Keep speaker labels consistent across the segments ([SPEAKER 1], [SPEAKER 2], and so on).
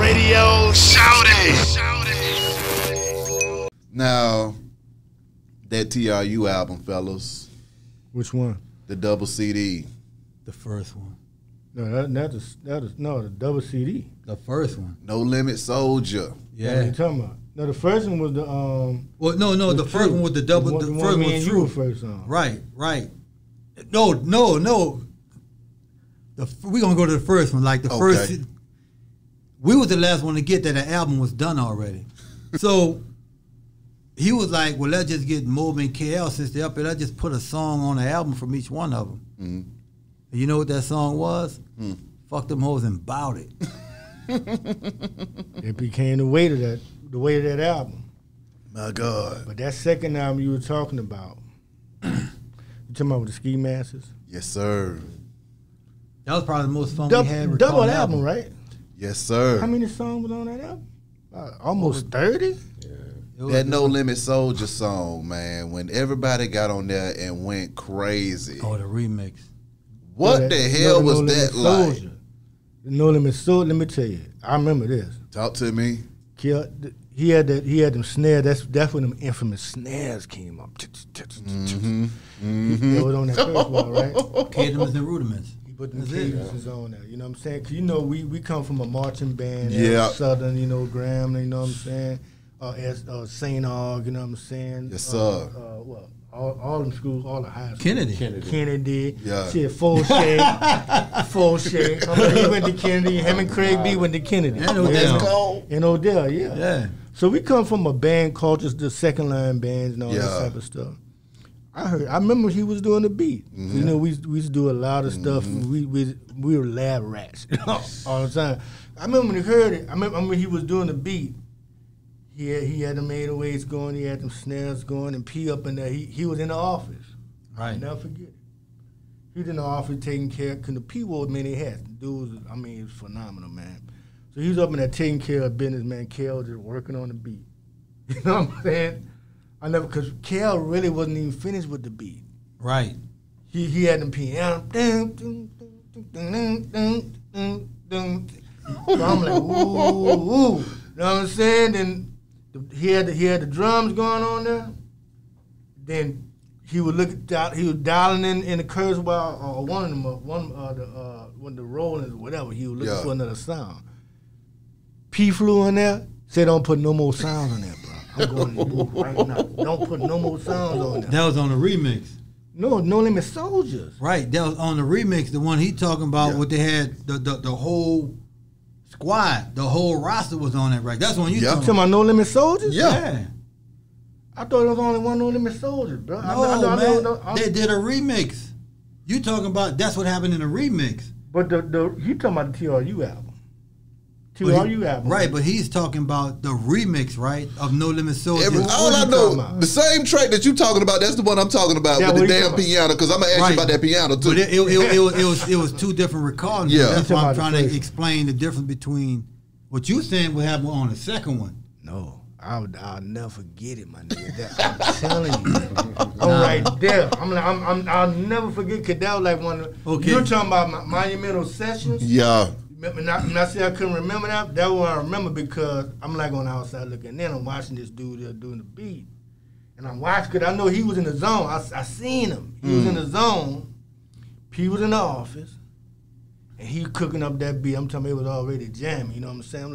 [SPEAKER 1] radio. Shout it.
[SPEAKER 2] Now, that TRU album, fellas.
[SPEAKER 3] Which one?
[SPEAKER 2] The double CD.
[SPEAKER 4] The first one.
[SPEAKER 3] No, the double CD.
[SPEAKER 4] The first one.
[SPEAKER 2] No Limit Soldier.
[SPEAKER 3] Yeah. What are you talking about? No, the first one was the
[SPEAKER 4] Well, no, the first one was the double. The first one was TRU.
[SPEAKER 3] First song.
[SPEAKER 4] Right. No. We gonna go to the first one. Like the first. We was the last one to get that the album was done already. So he was like, "Well, let's just get Mob and KL since they're up there. Let's just put a song on the album from each one of them."
[SPEAKER 2] Mm-hmm.
[SPEAKER 4] And you know what that song was? Fuck them hoes and bout it.
[SPEAKER 3] It became the weight of that album.
[SPEAKER 2] My God.
[SPEAKER 3] But that second album you were talking about, you talking about with the Ski Masters?
[SPEAKER 2] Yes, sir.
[SPEAKER 4] That was probably the most fun we had.
[SPEAKER 3] Double album, right?
[SPEAKER 2] Yes, sir.
[SPEAKER 3] How many songs was on that album? Almost 30?
[SPEAKER 2] That No Limit Soldier song, man, when everybody got on there and went crazy.
[SPEAKER 4] Oh, the remix.
[SPEAKER 2] What the hell was that like?
[SPEAKER 3] The No Limit Soldier, let me tell you. I remember this.
[SPEAKER 2] Talk to me.
[SPEAKER 3] He had them snares. That's when them infamous snares came up. That was on that first one, right?
[SPEAKER 4] Cadence and rudiments.
[SPEAKER 3] He put them cadences on there. You know what I'm saying? 'Cause you know we come from a marching band.
[SPEAKER 2] Yeah.
[SPEAKER 3] Southern, you know, Graham. You know what I'm saying? St. Aug. You know what I'm saying?
[SPEAKER 2] Yes, sir.
[SPEAKER 3] All them schools, all the high schools.
[SPEAKER 4] Kennedy.
[SPEAKER 2] Yeah.
[SPEAKER 3] Shit, Fauché. He went to Kennedy. Him and Craig B went to Kennedy.
[SPEAKER 4] And Odell.
[SPEAKER 3] And Odell, yeah.
[SPEAKER 4] Yeah.
[SPEAKER 3] So we come from a band culture, the second line bands and all that type of stuff. I remember he was doing the beat. You know, we used to do a lot of stuff. We were lab rats all the time. I remember when he heard it. I remember when he was doing the beat. He had them 808s going. He had them snares going, and P up in there. He was in the office.
[SPEAKER 4] Right.
[SPEAKER 3] I'll never forget it. He was in the office taking care of, because the P wore many hats. The dude was, it was phenomenal, man. So he was up in there taking care of business, man. Kel just working on the beat. You know what I'm saying? Because Kel really wasn't even finished with the beat.
[SPEAKER 4] Right.
[SPEAKER 3] He had them piano. So I'm like, ooh. You know what I'm saying? Then he had the drums going on there. Then he would he was dialing in the curves while one of the rollings or whatever. He was looking for another sound. P flew in there. Said, "Don't put no more sounds on there, bro. I'm going to the booth right now. Don't put no more sounds on there."
[SPEAKER 4] That was on the remix.
[SPEAKER 3] No Limit Soldiers.
[SPEAKER 4] Right. That was on the remix. The one he talking about. What they had the whole squad, the whole roster was on it, right? That's when you talking
[SPEAKER 3] about No Limit Soldiers?
[SPEAKER 4] Yeah.
[SPEAKER 3] I thought there was only one No Limit Soldiers, bro.
[SPEAKER 4] No, they did a remix. You talking about that's what happened in the remix.
[SPEAKER 3] But you talking about the TRU album. TRU album.
[SPEAKER 4] Right, but he's talking about the remix, right, of No Limit Soldiers.
[SPEAKER 2] All I know, the same track that you talking about, that's the one I'm talking about with the damn piano, because I'm going to ask you about that piano, too.
[SPEAKER 4] But it was two different recordings.
[SPEAKER 2] Yeah.
[SPEAKER 4] That's why I'm trying to explain the difference between what you saying would happen on the second one.
[SPEAKER 3] No, I'll never forget it, my nigga. I'm telling you. I'm right there. I'll never forget, because that was like one of the, you're talking about Monumental Sessions?
[SPEAKER 2] Yeah.
[SPEAKER 3] When I say I couldn't remember that was what I remember, because I'm like on the outside looking in. I'm watching this dude there doing the beat. And I'm watching, because I know he was in the zone. I seen him. He was in the zone. P was in the office. And he cooking up that beat. I'm telling you, it was already jamming. You know what I'm saying?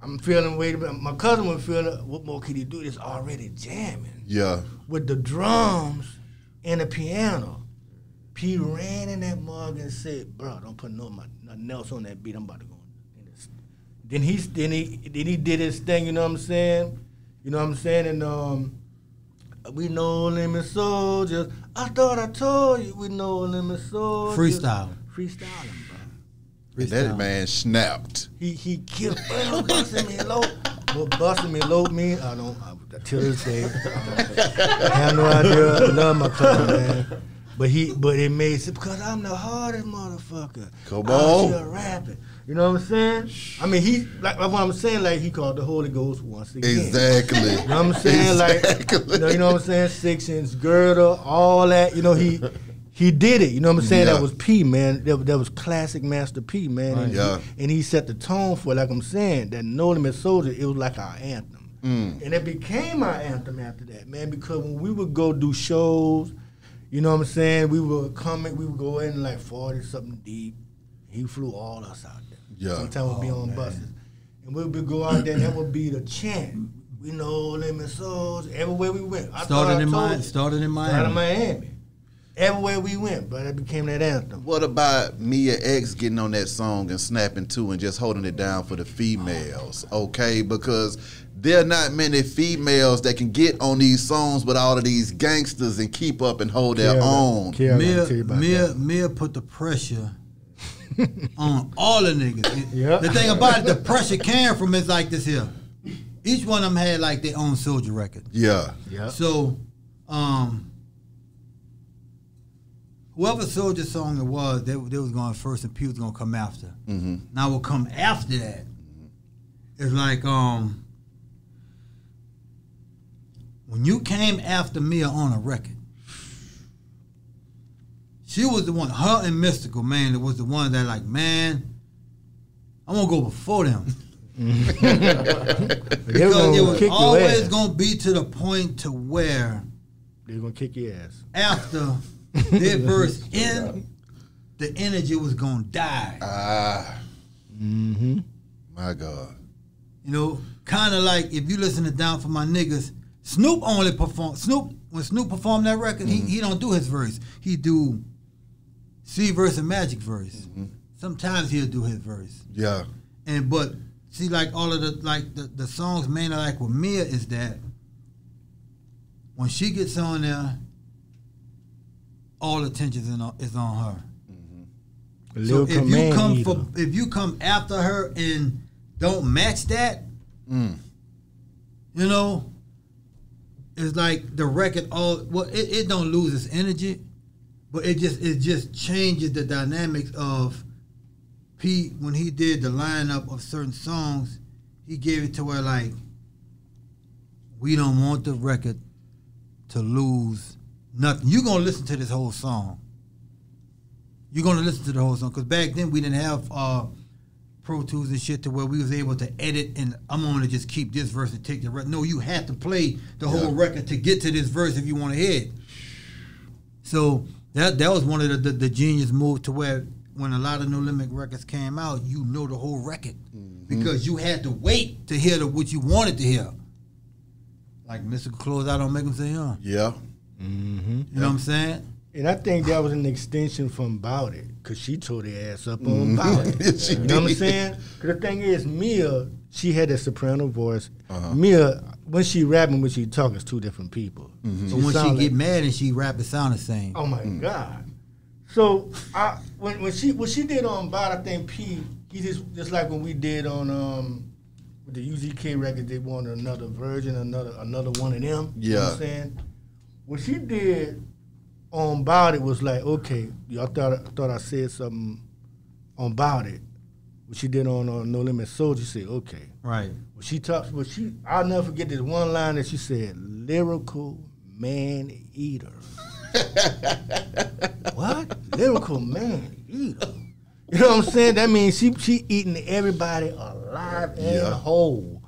[SPEAKER 3] I'm feeling, wait a minute. My cousin was feeling, what more could he do? It's already jamming.
[SPEAKER 2] Yeah. With
[SPEAKER 3] the drums and the piano. P ran in that mug and said, "Bro, don't put nothing else on that beat. I'm about to go." Then he did his thing. You know what I'm saying? And we No Limit Soldiers. I thought I told you we No Limit Soldiers.
[SPEAKER 4] Freestyling,
[SPEAKER 3] bro.
[SPEAKER 2] That man snapped.
[SPEAKER 3] He killed. Busting me low. What busting me low mean? I don't. Till this day, I have no idea. I love my cousin, man. But it made sense, because I'm the hardest motherfucker.
[SPEAKER 2] Come on.
[SPEAKER 3] I'm rapping. You know what I'm saying? I mean, he, like what I'm saying, like he called the Holy Ghost once again.
[SPEAKER 2] Exactly.
[SPEAKER 3] You know what I'm saying? Exactly. Like, you know what I'm saying? 6 inch girdle, all that. You know, he He did it, you know what I'm saying?
[SPEAKER 2] Yeah.
[SPEAKER 3] That was P, man. That was classic Master P, man.
[SPEAKER 4] Right.
[SPEAKER 3] And he set the tone for it, like I'm saying, that No Limit Soldier, it was like our anthem. And it became our anthem after that, man, because when we would go do shows, you know what I'm saying, we would go in like 40-something deep. He flew all us out there.
[SPEAKER 2] Yeah.
[SPEAKER 3] Sometimes we'd be on buses. And we would go out there, and that would be the chant. We No Limit Soldier, everywhere we went.
[SPEAKER 4] Started in Miami.
[SPEAKER 3] Started in Miami. Everywhere we went, but it became that anthem.
[SPEAKER 2] What about Mia X getting on that song and snapping too and just holding it down for the females? Okay, because there are not many females that can get on these songs with all of these gangsters and keep up and hold their own.
[SPEAKER 4] Mia put the pressure on all the niggas.
[SPEAKER 3] Yeah.
[SPEAKER 4] The thing about it, the pressure came from is like this here. Each one of them had like their own Soldier record.
[SPEAKER 2] Yeah.
[SPEAKER 4] So, whoever Soldier song it was, they was going first and P was going to come after. Now what come after that is like, when you came after Mia on a record, she was the one, her and Mystical, man, that was the one that like, man, I want to go before them. Because it was always going to be to the point to where
[SPEAKER 3] they're going to kick your ass.
[SPEAKER 4] After their verse in, the energy was going to die.
[SPEAKER 2] My God.
[SPEAKER 4] You know, kind of like if you listen to Down for My Niggas, Snoop only performed. When Snoop performed that record, he don't do his verse. He do C verse and Magic verse. Sometimes he'll do his verse.
[SPEAKER 2] Yeah.
[SPEAKER 4] But see, like all of the songs mainly like with Mia is that when she gets on there, all attention is on her. So if you come after her and don't match that, you know, it's like the record it don't lose its energy, but it just changes the dynamics of Pete when he did the lineup of certain songs. He gave it to where like we don't want the record to lose nothing. You're gonna listen to this whole song. You're gonna listen to the whole song because back then we didn't have Pro Tools and shit to where we was able to edit and I'm gonna just keep this verse and take the rest. No, you had to play the whole record to get to this verse if you want to hear it. So that was one of the genius moves to where when a lot of No Limit records came out, you know the whole record because you had to wait to hear what you wanted to hear. Like Mystical close out on Make 'Em Say
[SPEAKER 2] Yeah.
[SPEAKER 4] You know what I'm saying?
[SPEAKER 3] And I think that was an extension from Bout It, because she tore their ass up on Bout It. You know what I'm saying? Because the thing is, Mia, she had a soprano voice. Mia, when she rapping, when she talking, it's two different people.
[SPEAKER 4] So when she get mad and she rap, it sound the same.
[SPEAKER 3] Oh my God. So when she did on Bout It, I think P, he just like when we did on with the UZK record, they wanted another version, another one of them. You know what I'm saying? What she did on Bout It was like, okay, y'all thought I said something on Bout It. What she did on No Limit Soldier, she said, okay.
[SPEAKER 4] Right.
[SPEAKER 3] I'll never forget this one line that she said, lyrical man eater. What? Lyrical man eater. You know what I'm saying? That means she eating everybody alive and whole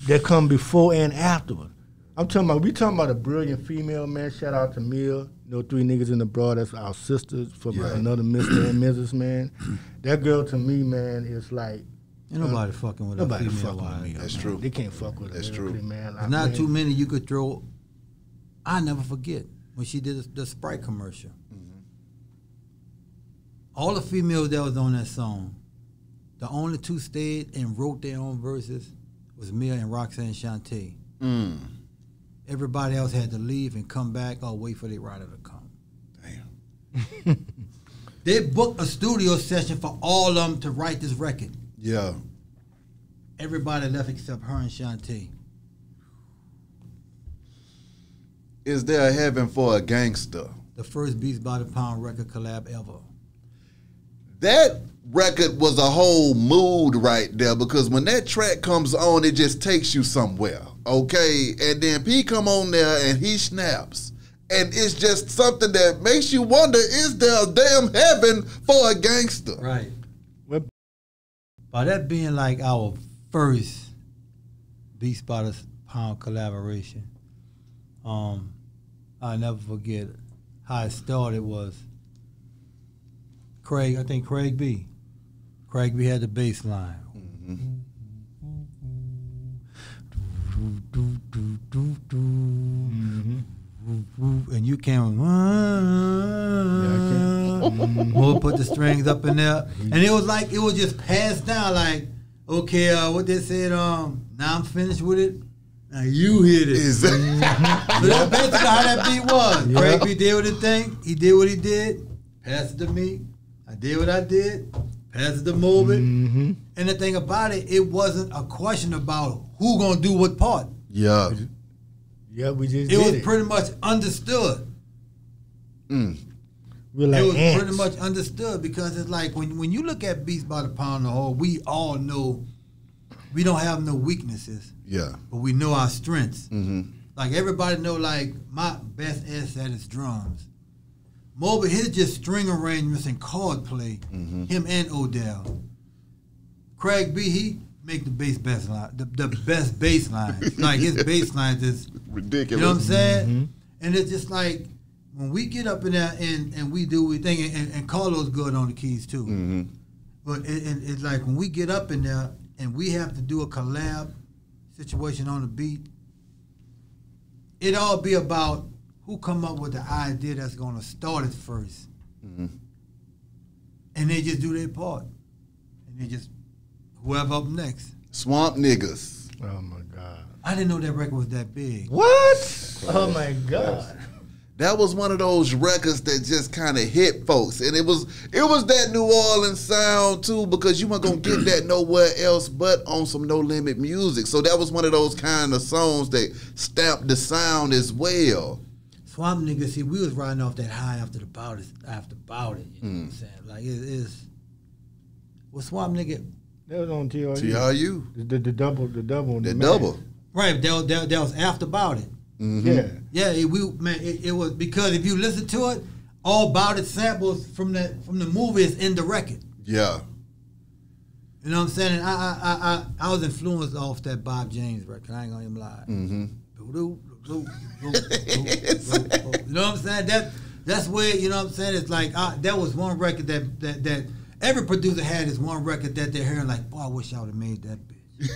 [SPEAKER 3] that come before and afterward. We talking about a brilliant female, man. Shout out to Mia. You know, 3 niggas in the broad. That's our sisters from another Mr. and Mrs. Man. That girl to me, man, is like.
[SPEAKER 4] Ain't nobody fucking with
[SPEAKER 3] nobody
[SPEAKER 4] a female
[SPEAKER 3] fucking
[SPEAKER 4] wife.
[SPEAKER 3] with me.
[SPEAKER 2] That's
[SPEAKER 3] man.
[SPEAKER 2] true.
[SPEAKER 3] They can't fuck with her.
[SPEAKER 2] That's true.
[SPEAKER 3] Man.
[SPEAKER 4] There's not too many you could throw. I never forget when she did the Sprite commercial. All the females that was on that song, the only 2 stayed and wrote their own verses was Mia and Roxanne Shante. Everybody else had to leave and come back or wait for their writer to come.
[SPEAKER 2] Damn.
[SPEAKER 4] They booked a studio session for all of them to write this record.
[SPEAKER 2] Yeah.
[SPEAKER 4] Everybody left except her and Shante.
[SPEAKER 2] Is there a heaven for a gangster?
[SPEAKER 4] The first Beats by the Pound record collab ever.
[SPEAKER 2] That record was a whole mood right there because when that track comes on, it just takes you somewhere, okay? And then P come on there and he snaps. and it's just something that makes you wonder: is there a damn heaven for a gangster?
[SPEAKER 4] Right.
[SPEAKER 3] What?
[SPEAKER 4] By that being like our first Beats by the Pound collaboration, I'll never forget how it started. Was Craig? I think Craig B. Craig B had the bass line. And you came, Mo put the strings up in there, and it was like it was just passed down. Like, okay, what they said. Now I'm finished with it. Now you hit it. So that's basically how that beat was.
[SPEAKER 3] Yeah.
[SPEAKER 4] Craig B did what he thing. He did what he did. Passed it to me. I did what I did. Passed it to Morbid. And the thing about it, it wasn't a question about who gonna do what part.
[SPEAKER 2] Yeah.
[SPEAKER 3] Yeah, we just
[SPEAKER 4] It
[SPEAKER 3] did
[SPEAKER 4] was
[SPEAKER 3] it.
[SPEAKER 4] pretty much understood.
[SPEAKER 3] We're like
[SPEAKER 4] It was
[SPEAKER 3] ants.
[SPEAKER 4] pretty much understood because it's like when you look at Beats by the Pound the whole, we all know we don't have no weaknesses,
[SPEAKER 2] Yeah.
[SPEAKER 4] but we know our strengths. Like everybody know, like my best asset is drums. Morbid, his just string arrangements and chord play. Him and Odell. Craig B, he make the bass line, the best bass lines. Like his bass lines is
[SPEAKER 2] Ridiculous.
[SPEAKER 4] You know what I'm saying? And it's just like when we get up in there and we do we think and Carlos good on the keys too. But it's like when we get up in there and we have to do a collab situation on the beat, it all be about who come up with the idea that's gonna start it first. And they just do their part. And they just whoever up next.
[SPEAKER 2] Swamp niggas.
[SPEAKER 3] Oh my God.
[SPEAKER 4] I didn't know that record was that big.
[SPEAKER 3] What? Oh my God.
[SPEAKER 2] That was one of those records that just kind of hit folks, and it was that New Orleans sound too, because you weren't gonna get that nowhere else but on some No Limit music. So that was one of those kind of songs that stamped the sound as well.
[SPEAKER 4] Swamp niggas, see, we was riding off that high after Bout It. You know what I'm saying? Like it's Swamp nigga.
[SPEAKER 3] That was on TRU.
[SPEAKER 2] TRU.
[SPEAKER 3] The double.
[SPEAKER 2] The
[SPEAKER 3] the
[SPEAKER 2] double.
[SPEAKER 4] Right, that was after Bout It.
[SPEAKER 3] Yeah.
[SPEAKER 4] Yeah, it was because if you listen to it, all Bout It samples from the movie is in the record.
[SPEAKER 2] Yeah.
[SPEAKER 4] You know what I'm saying? And I was influenced off that Bob James record. I ain't gonna even lie. You know what I'm saying? That's where, you know what I'm saying? It's like that was one record that every producer had is one record that they're hearing like, boy, I wish I would have made that bitch.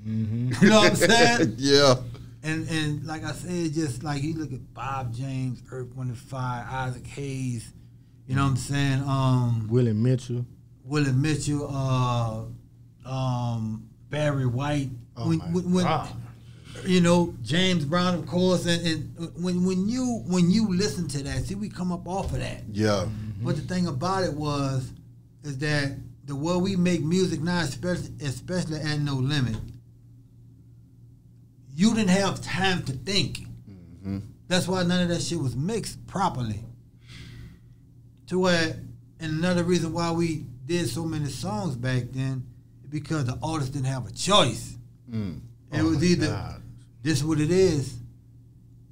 [SPEAKER 4] You know what I'm saying?
[SPEAKER 2] Yeah.
[SPEAKER 4] And like I said, just like you look at Bob James, Earth, Wind and Fire, Isaac Hayes, you know what I'm saying?
[SPEAKER 3] Willie Mitchell.
[SPEAKER 4] Barry White.
[SPEAKER 3] Oh
[SPEAKER 4] when
[SPEAKER 3] my God.
[SPEAKER 4] you know, James Brown, of course, and when you listen to that, see, we come up off of that.
[SPEAKER 2] Yeah.
[SPEAKER 4] But the thing about it is that the way we make music now, especially at No Limit, you didn't have time to think. That's why none of that shit was mixed properly. To where, and another reason why we did so many songs back then, is because the artist didn't have a choice. It was either this is what it is.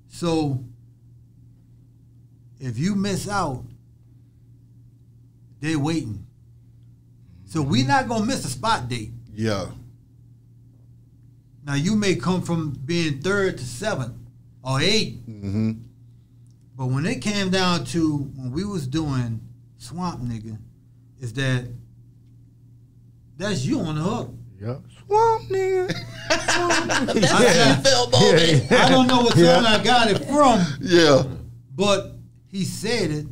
[SPEAKER 4] So if you miss out, they waiting. So we not gonna miss a spot date.
[SPEAKER 2] Yeah.
[SPEAKER 4] Now you may come from being 3rd to 7th or 8th. But when it came down to when we was doing Swamp Nigga, is that's you on the hook.
[SPEAKER 3] Yep. Swamp nigga.
[SPEAKER 4] I don't know what song I got it from.
[SPEAKER 2] Yeah.
[SPEAKER 4] But he said it,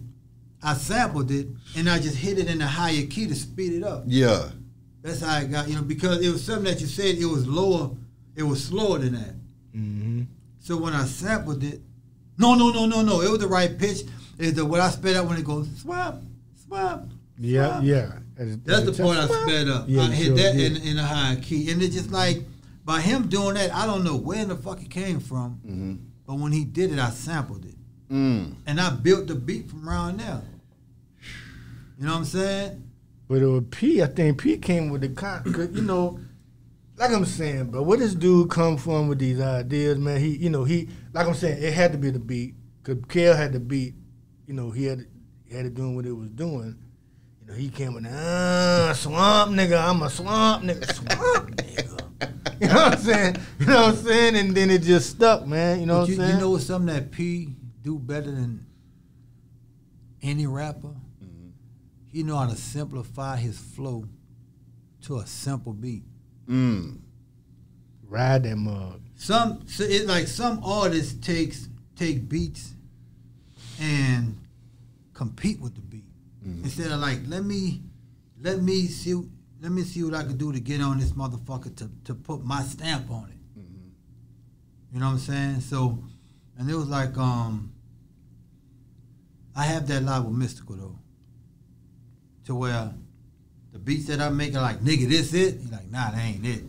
[SPEAKER 4] I sampled it, and I just hit it in a higher key to speed it up.
[SPEAKER 2] Yeah.
[SPEAKER 4] That's how I got, because it was something that you said it was lower, it was slower than that. So when I sampled it, no, it was the right pitch. It's what I sped up when it goes swap.
[SPEAKER 3] Yeah.
[SPEAKER 4] That's the part I sped up.
[SPEAKER 3] Yeah,
[SPEAKER 4] I hit that
[SPEAKER 3] did.
[SPEAKER 4] in a higher key, and it's just like by him doing that, I don't know where in the fuck it came from, but when he did it, I sampled it, and I built the beat from around there. You know what I'm saying?
[SPEAKER 3] But it was P. I think P came with the like I'm saying, but where this dude come from with these ideas, man? He, like I'm saying, it had to be the beat. Because Kel had the beat, you know, he had it doing what it was doing. You know, he came with, swamp nigga, I'm a swamp nigga, swamp nigga. You know what I'm saying? You know what I'm saying? And then it just stuck, man. You know what I'm saying?
[SPEAKER 4] You know something that P do better than any rapper? Mm-hmm. He know how to simplify his flow to a simple beat.
[SPEAKER 3] Ride that mug.
[SPEAKER 4] It's like some artists take beats and compete with the beat instead of like let me see what I can do to get on this motherfucker to put my stamp on it. Mm-hmm. You know what I'm saying? So, and it was like I have that live with Mystical though, to where the beats that I make are like, nigga, this it? He's like, nah, that ain't it.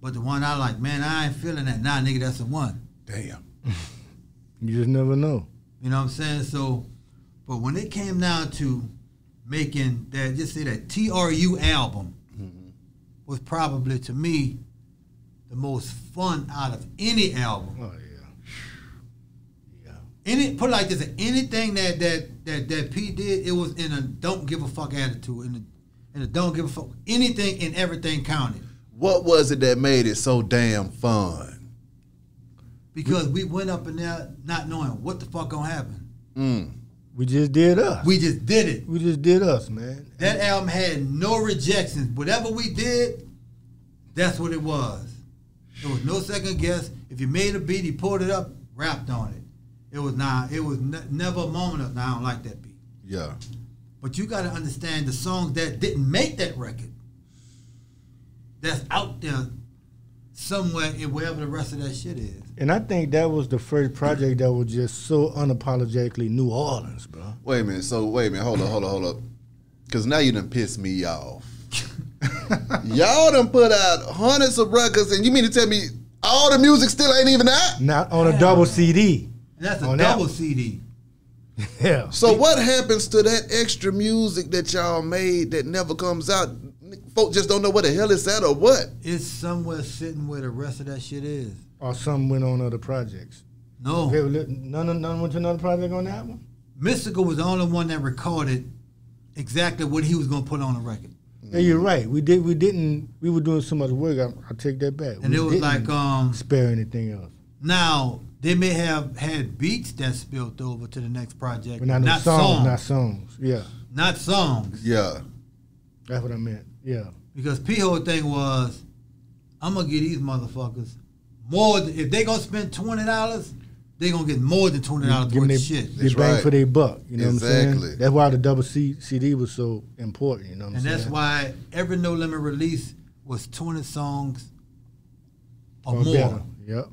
[SPEAKER 4] But the one I like, man, I ain't feeling that. Nah, nigga, that's the one.
[SPEAKER 2] Damn.
[SPEAKER 3] You just never know.
[SPEAKER 4] You know what I'm saying? So, but when it came down to making that, just say that TRU album was probably, to me, the most fun out of any album.
[SPEAKER 3] Oh,
[SPEAKER 4] Put it like this, anything that P did, it was in a don't give a fuck attitude, in a don't give a fuck, anything and everything counted.
[SPEAKER 2] What was it that made it so damn fun?
[SPEAKER 4] Because we went up in there not knowing what the fuck gonna happen.
[SPEAKER 3] We just did us.
[SPEAKER 4] We just did it.
[SPEAKER 3] We just did us, man.
[SPEAKER 4] That album had no rejections. Whatever we did, that's what it was. There was no second guess. If you made a beat, he pulled it up, rapped on it. It was never a moment of, I don't like that beat.
[SPEAKER 2] Yeah.
[SPEAKER 4] But you got to understand the songs that didn't make that record, that's out there somewhere in wherever the rest of that shit is.
[SPEAKER 3] And I think that was the first project that was just so unapologetically New Orleans, bro.
[SPEAKER 2] Wait a minute, hold up. Because now you done pissed me off. Y'all done put out hundreds of records, and you mean to tell me all the music still ain't even out?
[SPEAKER 3] Not on a double CD.
[SPEAKER 4] That's a double CD.
[SPEAKER 3] Yeah.
[SPEAKER 2] So what happens to that extra music that y'all made that never comes out? Folks just don't know what the hell it's at or what?
[SPEAKER 4] It's somewhere sitting where the rest of that shit is.
[SPEAKER 3] Or some went on other projects.
[SPEAKER 4] No.
[SPEAKER 3] None went to another project on that one?
[SPEAKER 4] Mystical was the only one that recorded exactly what he was going to put on the record.
[SPEAKER 3] Yeah, you're right. We were doing so much work, I take that back.
[SPEAKER 4] And it was like
[SPEAKER 3] spare anything else.
[SPEAKER 4] Now, they may have had beats that spilled over to the next project.
[SPEAKER 3] But not songs. Not songs. Yeah.
[SPEAKER 4] Not songs.
[SPEAKER 2] Yeah.
[SPEAKER 3] That's what I meant. Yeah.
[SPEAKER 4] Because P whole thing was, I'm gonna give these motherfuckers more if they gonna spend $20, they gonna get more than $20 worth of shit.
[SPEAKER 3] They bang for their buck. You know what I'm
[SPEAKER 2] Exactly.
[SPEAKER 3] saying? That's why the double CD was so important. You know what I'm saying?
[SPEAKER 4] And that's why every No Limit release was 20 songs or more.
[SPEAKER 3] Better. Yep.